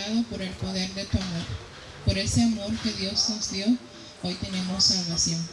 cambiado por el poder de tu amor. Por ese amor que Dios nos dio, hoy tenemos salvación.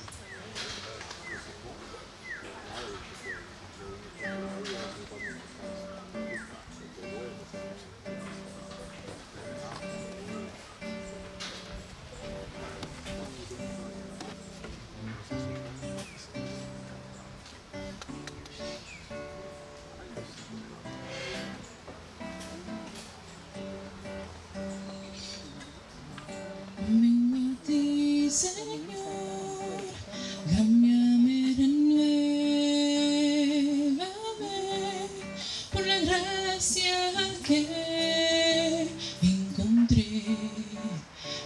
Vengo a ti, Señor, cámbiame, renuévame por la gracia que encontré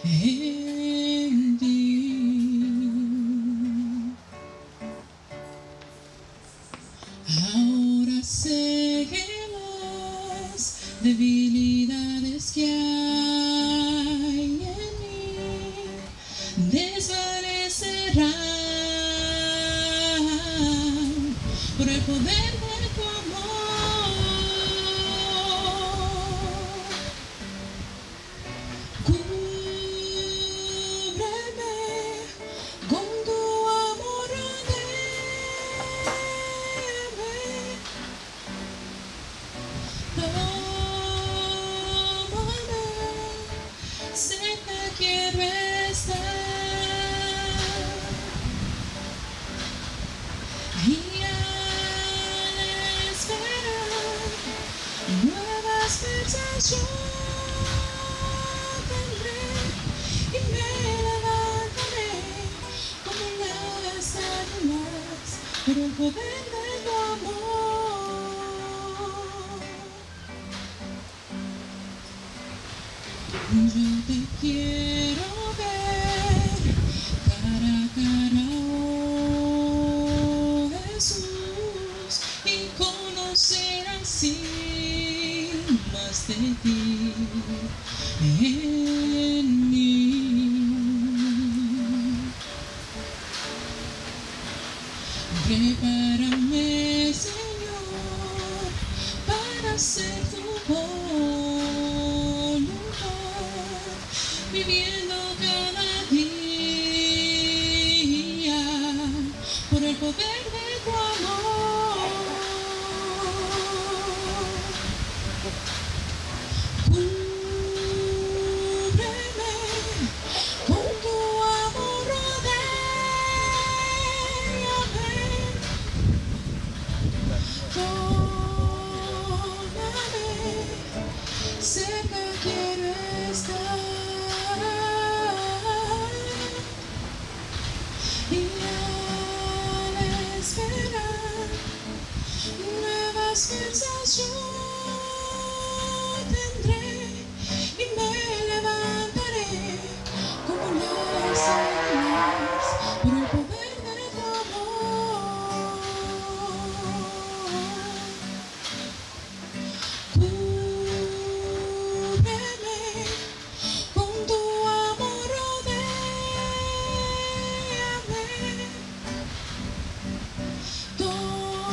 en ti. Ahora sé que las debilidades que hay en mí desvanecerán por el poder de tu amor. Cúbreme con tu amor, rodéame. Tómame, cerca quiero estar. Y al esperar nuevas fuerzas yo tendré y me levantaré como las águilas por el poder de tu amor. Yo te quiero ver cara a cara, oh Jesús, y conocer así más de ti en mí. Prepárame, Señor, para hacer tu voluntad, viviendo cada día por el poder de tu amor. Cúbreme con tu amor, rodéame. Tómame, cerca quiero estar. Y al esperar nuevas fuerzas yo tendré y me levantaré como las águilas por el poder de tu amor. Cúbreme con tu amor, rodéame. Tómame,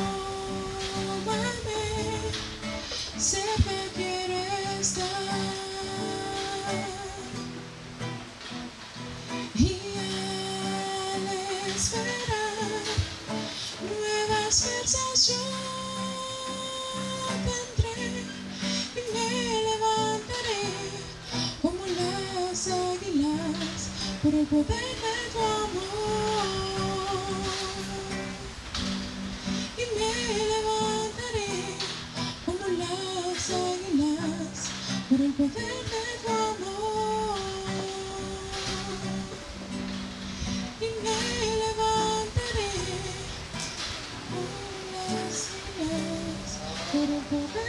cerca quiero estar. Y al esperar nuevas fuerzas yo tendré y me levantaré como las águilas por el poder de tu amor. Y me levantaré como las águilas por el poder de tu amor. Y me levantaré como las águilas por el poder